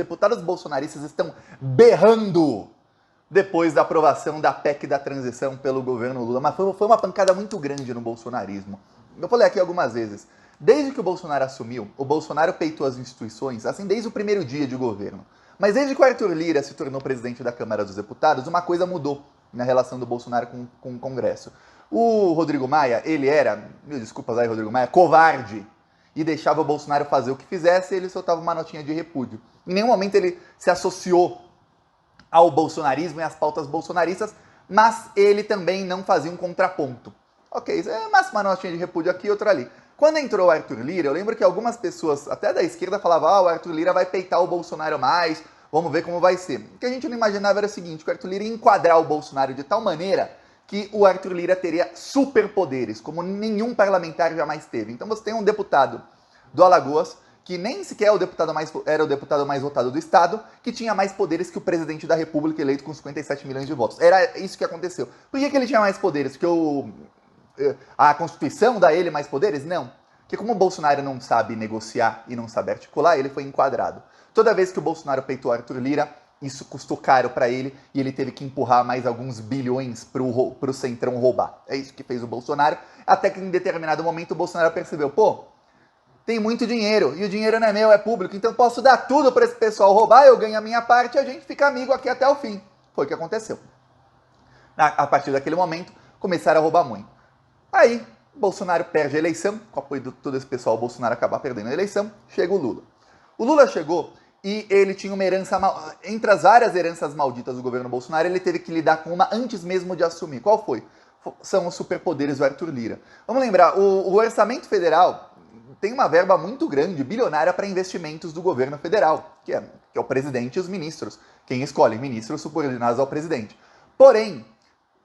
deputados bolsonaristas estão berrando depois da aprovação da PEC da transição pelo governo Lula. Mas foi uma pancada muito grande no bolsonarismo. Eu falei aqui algumas vezes. Desde que o Bolsonaro assumiu, o Bolsonaro peitou as instituições, assim, desde o primeiro dia de governo. Mas desde que o Arthur Lira se tornou presidente da Câmara dos Deputados, uma coisa mudou na relação do Bolsonaro com o Congresso. O Rodrigo Maia, ele era, mil desculpas aí, Rodrigo Maia, covarde. E deixava o Bolsonaro fazer o que fizesse e ele soltava uma notinha de repúdio. Em nenhum momento ele se associou ao bolsonarismo e às pautas bolsonaristas, mas ele também não fazia um contraponto. Ok, mas uma notinha de repúdio aqui e outra ali. Quando entrou o Arthur Lira, eu lembro que algumas pessoas, até da esquerda, falavam o Arthur Lira vai peitar o Bolsonaro mais, vamos ver como vai ser. O que a gente não imaginava era o seguinte, que o Arthur Lira ia enquadrar o Bolsonaro de tal maneira que o Arthur Lira teria superpoderes, como nenhum parlamentar jamais teve. Então você tem um deputado do Alagoas, que nem sequer era o deputado mais votado do estado, que tinha mais poderes que o presidente da República eleito com 57 milhões de votos. Era isso que aconteceu. Por que ele tinha mais poderes? Porque a Constituição dá ele mais poderes? Não. Porque como o Bolsonaro não sabe negociar e não sabe articular, ele foi enquadrado. Toda vez que o Bolsonaro peitou Arthur Lira, isso custou caro para ele e ele teve que empurrar mais alguns bilhões pro Centrão roubar. É isso que fez o Bolsonaro, até que em determinado momento o Bolsonaro percebeu, tem muito dinheiro e o dinheiro não é meu, é público, então posso dar tudo para esse pessoal roubar, eu ganho a minha parte e a gente fica amigo aqui até o fim. Foi o que aconteceu. A partir daquele momento, começaram a roubar muito. Aí, Bolsonaro perde a eleição, com o apoio de todo esse pessoal, o Bolsonaro acaba perdendo a eleição, chega o Lula. O Lula chegou e ele tinha uma herança, entre as várias heranças malditas do governo Bolsonaro, ele teve que lidar com uma antes mesmo de assumir. Qual foi? São os superpoderes do Arthur Lira. Vamos lembrar, o orçamento federal tem uma verba muito grande, bilionária, para investimentos do governo federal, que é o presidente e os ministros. Quem escolhe? Ministros subordinados ao presidente. Porém,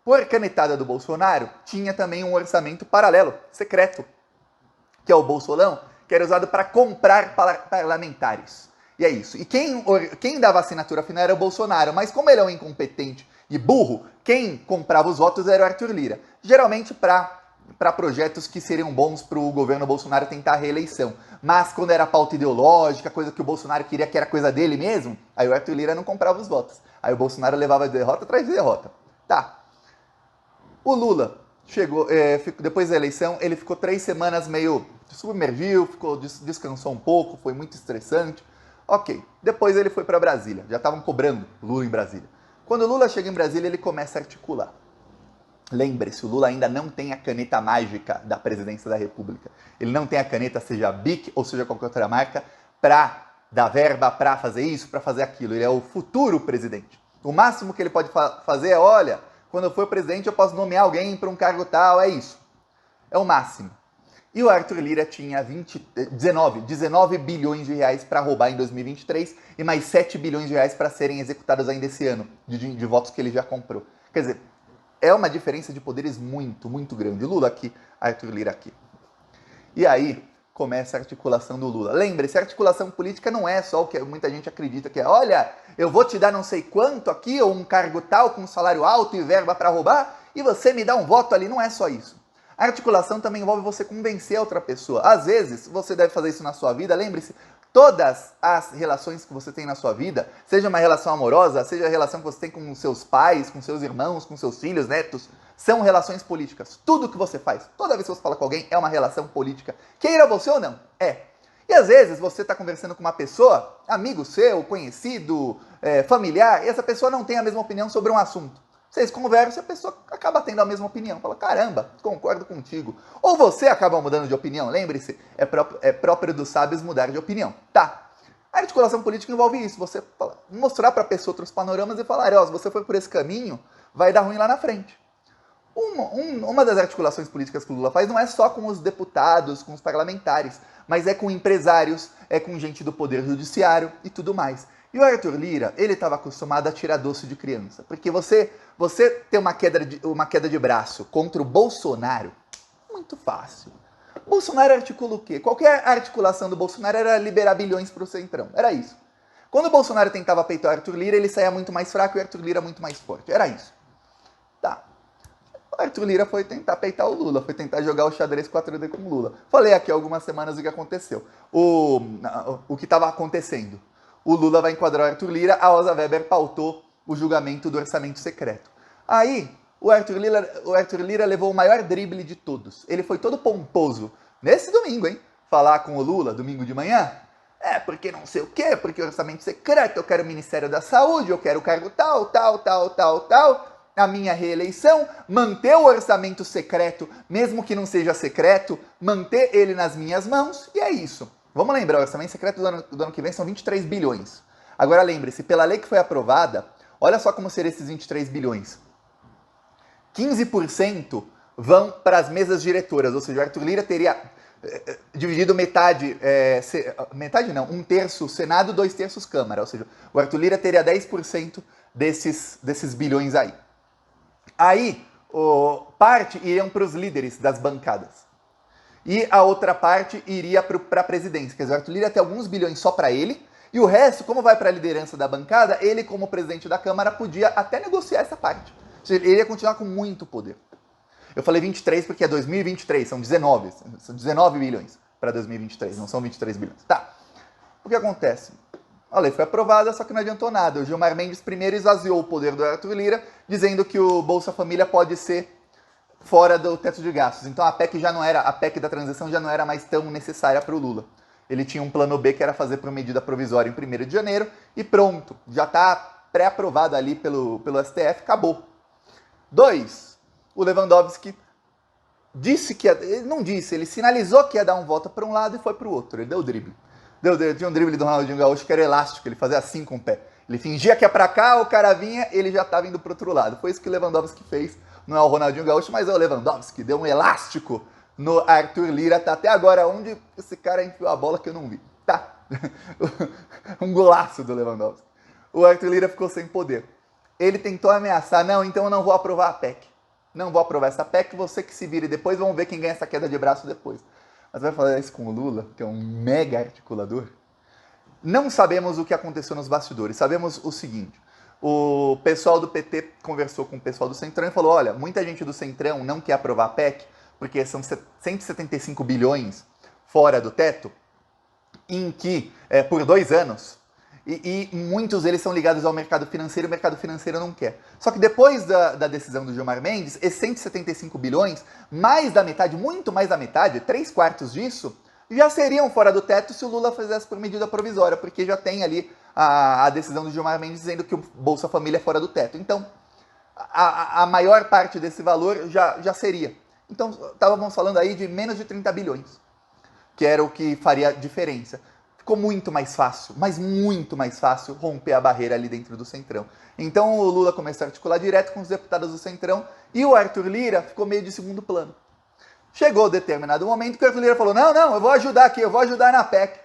por canetada do Bolsonaro, tinha também um orçamento paralelo, secreto, que é o Bolsolão, que era usado para comprar parlamentares. E é isso. E quem dava a assinatura final era o Bolsonaro, mas como ele é um incompetente e burro, quem comprava os votos era o Arthur Lira. Geralmente para projetos que seriam bons para o governo Bolsonaro tentar a reeleição. Mas quando era pauta ideológica, coisa que o Bolsonaro queria que era coisa dele mesmo, aí o Arthur Lira não comprava os votos. Aí o Bolsonaro levava derrota atrás de derrota. Tá. O Lula chegou, depois da eleição, ele ficou 3 semanas meio submergiu, descansou um pouco, foi muito estressante. Ok, depois ele foi para Brasília, já estavam cobrando Lula em Brasília. Quando o Lula chega em Brasília, ele começa a articular. Lembre-se, o Lula ainda não tem a caneta mágica da presidência da República. Ele não tem a caneta, seja BIC ou seja qualquer outra marca, para dar verba, para fazer isso, para fazer aquilo. Ele é o futuro presidente. O máximo que ele pode fazer é, olha, quando eu for presidente eu posso nomear alguém para um cargo tal, é isso. É o máximo. E o Arthur Lira tinha 19 bilhões de reais para roubar em 2023 e mais 7 bilhões de reais para serem executados ainda esse ano, de votos que ele já comprou. Quer dizer, é uma diferença de poderes muito, muito grande. Lula aqui, Arthur Lira aqui. E aí começa a articulação do Lula. Lembre-se, a articulação política não é só o que muita gente acredita que é, olha, eu vou te dar não sei quanto aqui, ou um cargo tal com salário alto e verba para roubar, e você me dá um voto ali. Não é só isso. A articulação também envolve você convencer a outra pessoa. Às vezes, você deve fazer isso na sua vida, lembre-se, todas as relações que você tem na sua vida, seja uma relação amorosa, seja a relação que você tem com seus pais, com seus irmãos, com seus filhos, netos, são relações políticas. Tudo que você faz, toda vez que você fala com alguém, é uma relação política. Queira você ou não, é. E às vezes você está conversando com uma pessoa, amigo seu, conhecido, familiar, e essa pessoa não tem a mesma opinião sobre um assunto. Vocês conversam e a pessoa acaba tendo a mesma opinião. Fala, caramba, concordo contigo. Ou você acaba mudando de opinião. Lembre-se, é próprio dos sábios mudar de opinião. Tá. A articulação política envolve isso. Você mostrar para a pessoa outros panoramas e falar, se você for por esse caminho, vai dar ruim lá na frente. Uma das articulações políticas que o Lula faz não é só com os deputados, com os parlamentares, mas é com empresários, é com gente do Poder Judiciário e tudo mais. E o Arthur Lira, ele estava acostumado a tirar doce de criança. Porque você ter uma queda de braço contra o Bolsonaro, muito fácil. O Bolsonaro articula o quê? Qualquer articulação do Bolsonaro era liberar bilhões para o Centrão. Era isso. Quando o Bolsonaro tentava peitar o Arthur Lira, ele saía muito mais fraco e o Arthur Lira muito mais forte. Era isso. Tá. O Arthur Lira foi tentar peitar o Lula, foi tentar jogar o xadrez 4D com o Lula. Falei aqui algumas semanas o que aconteceu. O que estava acontecendo. o Lula vai enquadrar o Arthur Lira, a Rosa Weber pautou o julgamento do orçamento secreto. Aí, o Arthur Lira levou o maior drible de todos. Ele foi todo pomposo, nesse domingo, hein? Falar com o Lula, domingo de manhã. Porque não sei o quê, porque orçamento secreto, eu quero o Ministério da Saúde, eu quero o cargo tal, a minha reeleição, manter o orçamento secreto, mesmo que não seja secreto, manter ele nas minhas mãos, e é isso. Vamos lembrar, o orçamento secreto do ano que vem são 23 bilhões. Agora lembre-se, pela lei que foi aprovada, olha só como seriam esses 23 bilhões. 15% vão para as mesas diretoras, ou seja, o Arthur Lira teria dividido metade, metade não, 1/3 Senado, 2/3 Câmara, ou seja, o Arthur Lira teria 10% desses bilhões aí. Aí, parte iriam para os líderes das bancadas. E a outra parte iria para a presidência. Quer dizer, o Arthur Lira tem alguns bilhões só para ele, e o resto, como vai para a liderança da bancada, ele, como presidente da Câmara, podia até negociar essa parte. Ou seja, ele ia continuar com muito poder. Eu falei 23 porque é 2023, são 19 bilhões para 2023, não são 23 bilhões. Tá, o que acontece? A lei foi aprovada, só que não adiantou nada. O Gilmar Mendes primeiro esvaziou o poder do Arthur Lira, dizendo que o Bolsa Família pode ser fora do teto de gastos. Então a PEC da transição já não era mais tão necessária para o Lula. Ele tinha um plano B que era fazer por medida provisória em 1º de janeiro e pronto, já está pré-aprovado ali pelo STF, acabou. 2. O Lewandowski disse que ele sinalizou que ia dar um voto para um lado e foi para o outro. Ele deu o drible. Tinha um drible do Ronaldinho Gaúcho que era elástico, ele fazia assim com o pé. Ele fingia que ia para cá, o cara vinha, ele já estava indo para o outro lado. Foi isso que o Lewandowski fez. Não é o Ronaldinho Gaúcho, mas é o Lewandowski. Deu um elástico no Arthur Lira. Tá até agora onde esse cara enfiou a bola que eu não vi. Tá. Um golaço do Lewandowski. O Arthur Lira ficou sem poder. Ele tentou ameaçar, não, então eu não vou aprovar a PEC. Não vou aprovar essa PEC, você que se vire depois, vamos ver quem ganha essa queda de braço depois. Mas vai falar isso com o Lula, que é um mega articulador? Não sabemos o que aconteceu nos bastidores, sabemos o seguinte, o pessoal do PT conversou com o pessoal do Centrão e falou, olha, muita gente do Centrão não quer aprovar a PEC, porque são 175 bilhões fora do teto, em que, por 2 anos, e muitos deles são ligados ao mercado financeiro, e o mercado financeiro não quer. Só que depois da decisão do Gilmar Mendes, esses 175 bilhões, mais da metade, muito mais da metade, 3/4 disso, já seriam fora do teto se o Lula fizesse por medida provisória, porque já tem ali a decisão do Gilmar Mendes dizendo que o Bolsa Família é fora do teto. Então, a maior parte desse valor já seria. Então, estávamos falando aí de menos de 30 bilhões, que era o que faria diferença. Ficou muito mais fácil, mas muito mais fácil romper a barreira ali dentro do Centrão. Então o Lula começou a articular direto com os deputados do Centrão e o Arthur Lira ficou meio de segundo plano. Chegou determinado momento que o Arthur Lira falou, não, eu vou ajudar aqui, eu vou ajudar na PEC.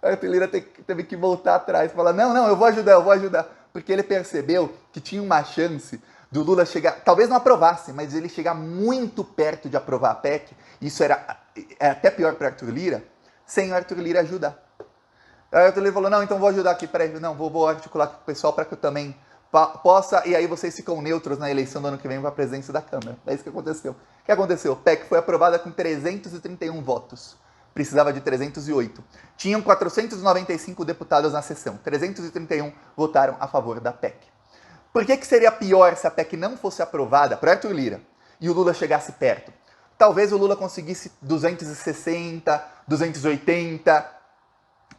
O Arthur Lira teve que voltar atrás e falar, não, eu vou ajudar. Porque ele percebeu que tinha uma chance do Lula chegar, talvez não aprovasse, mas ele chegar muito perto de aprovar a PEC, isso era até pior para o Arthur Lira, sem o Arthur Lira ajudar. Aí o Arthur Lira falou, não, então vou ajudar aqui, peraí, não, vou articular com o pessoal para que eu também possa, e aí vocês ficam neutros na eleição do ano que vem para a presidência da Câmara. É isso que aconteceu. O que aconteceu? A PEC foi aprovada com 331 votos. Precisava de 308. Tinham 495 deputados na sessão. 331 votaram a favor da PEC. Por que seria pior se a PEC não fosse aprovada para Arthur Lira e o Lula chegasse perto? Talvez o Lula conseguisse 260, 280,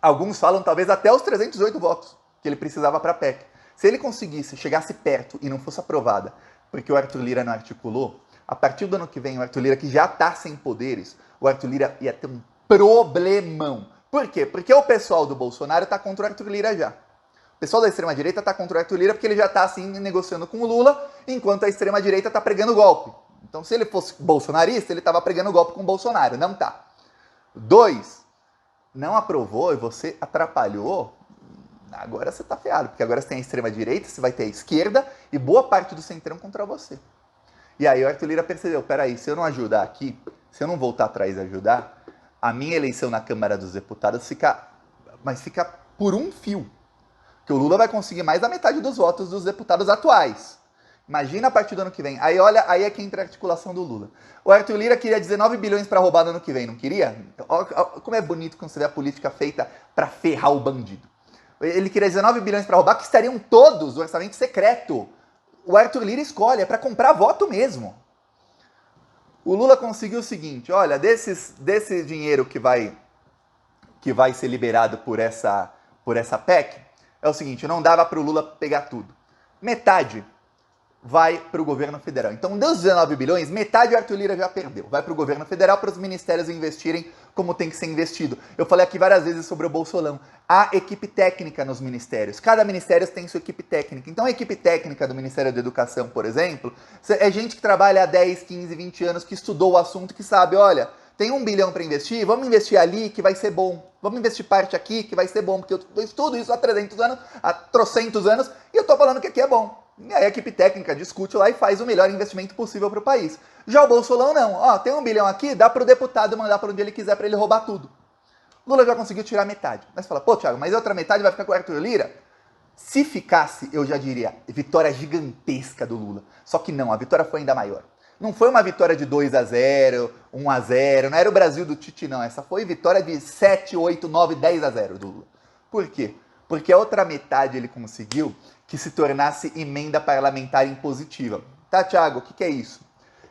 alguns falam talvez até os 308 votos que ele precisava para a PEC. Se ele conseguisse, chegasse perto e não fosse aprovada, porque o Arthur Lira não articulou, a partir do ano que vem, o Arthur Lira, que já está sem poderes, o Arthur Lira ia ter um problemão. Por quê? Porque o pessoal do Bolsonaro está contra o Arthur Lira já. O pessoal da extrema-direita está contra o Arthur Lira porque ele já está assim negociando com o Lula, enquanto a extrema-direita está pregando golpe. Então, se ele fosse bolsonarista, ele estava pregando golpe com o Bolsonaro. Não tá. 2, não aprovou e você atrapalhou, agora você tá ferrado, porque agora você tem a extrema-direita, você vai ter a esquerda e boa parte do centrão contra você. E aí o Arthur Lira percebeu, peraí, se eu não ajudar aqui, se eu não voltar atrás e ajudar, a minha eleição na Câmara dos Deputados fica por um fio. Que o Lula vai conseguir mais da metade dos votos dos deputados atuais. Imagina a partir do ano que vem. Aí olha, aí é que entra a articulação do Lula. O Arthur Lira queria 19 bilhões para roubar no ano que vem, não queria? Então, ó, como é bonito quando você vê a política feita para ferrar o bandido. ele queria 19 bilhões para roubar, que estariam todos no orçamento secreto. O Arthur Lira escolhe, é para comprar voto mesmo. O Lula conseguiu o seguinte, olha, desse dinheiro que vai ser liberado por essa PEC, é o seguinte, não dava para o Lula pegar tudo. Metade vai para o governo federal. Então, dos 19 bilhões, metade o Arthur Lira já perdeu. Vai para o governo federal para os ministérios investirem como tem que ser investido. Eu falei aqui várias vezes sobre o Bolsolão. Há equipe técnica nos ministérios. Cada ministério tem sua equipe técnica. Então, a equipe técnica do Ministério da Educação, por exemplo, é gente que trabalha há 10, 15, 20 anos, que estudou o assunto, que sabe, olha, tem 1 bilhão para investir, vamos investir ali que vai ser bom. Vamos investir parte aqui que vai ser bom, porque eu estudo isso há 300 anos, há trocentos anos, e eu estou falando que aqui é bom. E aí a equipe técnica discute lá e faz o melhor investimento possível para o país. Já o Bolsolão não. Ó, tem 1 bilhão aqui, dá para o deputado mandar para onde ele quiser para ele roubar tudo. Lula já conseguiu tirar metade. Mas você fala, pô, Thiago, mas a outra metade vai ficar com o Arthur Lira? Se ficasse, eu já diria, vitória gigantesca do Lula. Só que não, a vitória foi ainda maior. Não foi uma vitória de 2-0, 1-0, não era o Brasil do Tite, não. Essa foi vitória de 7, 8, 9, 10-0 do Lula. Por quê? Porque a outra metade ele conseguiu que se tornasse emenda parlamentar impositiva. Tá, Thiago, o que é isso?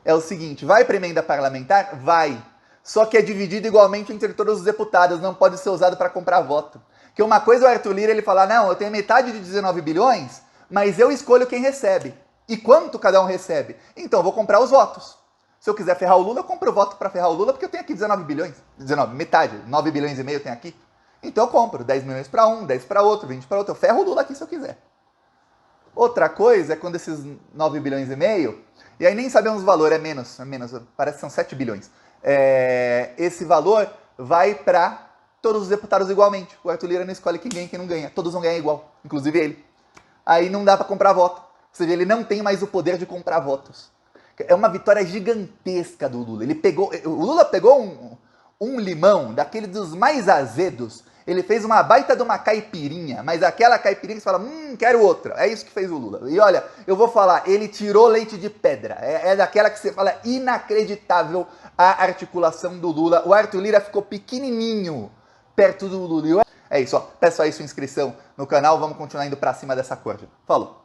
É o seguinte, vai para emenda parlamentar? Vai. Só que é dividido igualmente entre todos os deputados, não pode ser usado para comprar voto. Que uma coisa é o Arthur Lira ele falar, não, eu tenho metade de 19 bilhões, mas eu escolho quem recebe. E quanto cada um recebe? Então eu vou comprar os votos. Se eu quiser ferrar o Lula, eu compro o voto para ferrar o Lula, porque eu tenho aqui 19 bilhões. 19, metade, 9 bilhões e meio eu tenho aqui. Então eu compro 10 milhões para um, 10 para outro, 20 para outro. Eu ferro o Lula aqui se eu quiser. Outra coisa é quando esses 9 bilhões e meio, e aí nem sabemos o valor, é menos, parece que são 7 bilhões. Esse valor vai para todos os deputados igualmente. O Arthur Lira não escolhe quem ganha e quem não ganha. Todos vão ganhar igual, inclusive ele. Aí não dá para comprar voto. Ou seja, ele não tem mais o poder de comprar votos. É uma vitória gigantesca do Lula. O Lula pegou um limão, daquele dos mais azedos. Ele fez uma baita de uma caipirinha, mas aquela caipirinha que você fala, quero outra. É isso que fez o Lula. E olha, eu vou falar, ele tirou leite de pedra. É daquela que você fala, inacreditável a articulação do Lula. O Arthur Lira ficou pequenininho perto do Lula. É isso, ó. Peço aí sua inscrição no canal, vamos continuar indo pra cima dessa corda. Falou!